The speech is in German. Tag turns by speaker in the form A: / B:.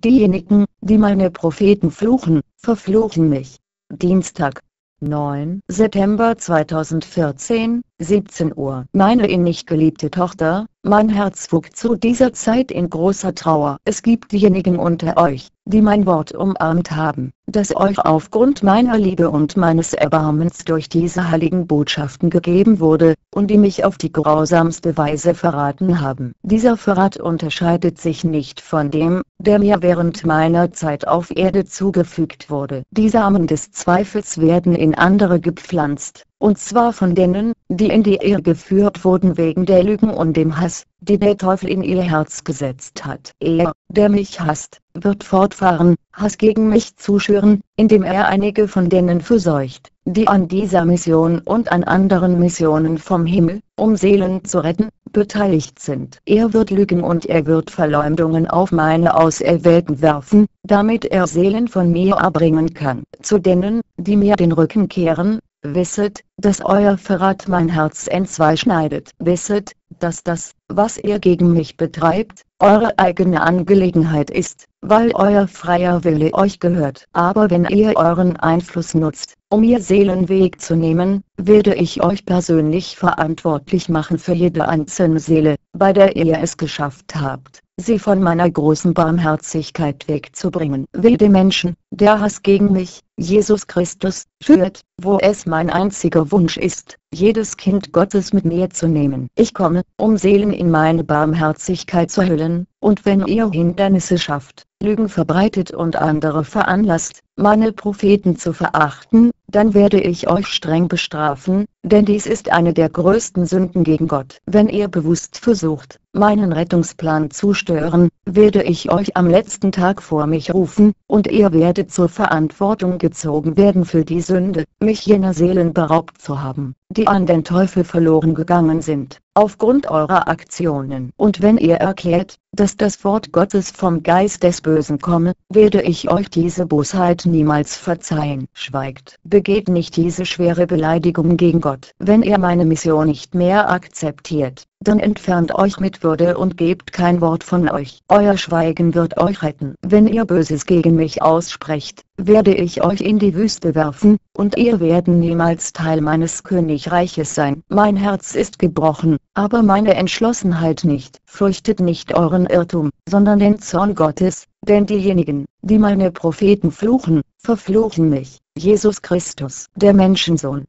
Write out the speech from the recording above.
A: Diejenigen, die meine Propheten fluchen, verfluchen mich. Dienstag, 9. September 2014, 17 Uhr. Meine innig geliebte Tochter, mein Herz wuchs zu dieser Zeit in großer Trauer. Es gibt diejenigen unter euch, die mein Wort umarmt haben, das euch aufgrund meiner Liebe und meines Erbarmens durch diese heiligen Botschaften gegeben wurde, und die mich auf die grausamste Weise verraten haben. Dieser Verrat unterscheidet sich nicht von dem, der mir während meiner Zeit auf Erde zugefügt wurde. Die Samen des Zweifels werden in andere gepflanzt, und zwar von denen, die in die Irre geführt wurden wegen der Lügen und dem Hass, die der Teufel in ihr Herz gesetzt hat. Er, der mich hasst, wird fortfahren, Hass gegen mich zu schüren, indem er einige von denen verseucht, die an dieser Mission und an anderen Missionen vom Himmel, um Seelen zu retten, beteiligt sind. Er wird lügen und er wird Verleumdungen auf meine Auserwählten werfen, damit er Seelen von mir abbringen kann. Zu denen, die mir den Rücken kehren, wisset, dass euer Verrat mein Herz entzwei schneidet. Wisset, dass das, was ihr gegen mich betreibt, eure eigene Angelegenheit ist, weil euer freier Wille euch gehört. Aber wenn ihr euren Einfluss nutzt, um ihr Seelen wegzunehmen, werde ich euch persönlich verantwortlich machen für jede einzelne Seele, bei der ihr es geschafft habt, sie von meiner großen Barmherzigkeit wegzubringen. Will dem Menschen, der Hass gegen mich, Jesus Christus, schürt, wo es mein einziger Wunsch ist, jedes Kind Gottes mit mir zu nehmen. Ich komme, um Seelen in meine Barmherzigkeit zu hüllen, und wenn ihr Hindernisse schafft, Lügen verbreitet und andere veranlasst, meine Propheten zu verachten, dann werde ich euch streng bestrafen, denn dies ist eine der größten Sünden gegen Gott. Wenn ihr bewusst versucht, meinen Rettungsplan zu stören, werde ich euch am letzten Tag vor mich rufen, und ihr werdet zur Verantwortung gezogen werden für die Sünde, mich jener Seelen beraubt zu haben, die an den Teufel verloren gegangen sind, aufgrund eurer Aktionen. Und wenn ihr erklärt, dass das Wort Gottes vom Geist des Bösen komme, werde ich euch diese Bosheit niemals verzeihen. Schweigt, begeht nicht diese schwere Beleidigung gegen Gott. Wenn ihr meine Mission nicht mehr akzeptiert, dann entfernt euch mit Würde und gebt kein Wort von euch. Euer Schweigen wird euch retten. Wenn ihr Böses gegen mich aussprecht, werde ich euch in die Wüste werfen, und ihr werden niemals Teil meines Königreiches sein. Mein Herz ist gebrochen, aber meine Entschlossenheit nicht. Fürchtet nicht euren Irrtum, sondern den Zorn Gottes, denn diejenigen, die meine Propheten fluchen, verfluchen mich. Jesus Christus, der Menschensohn,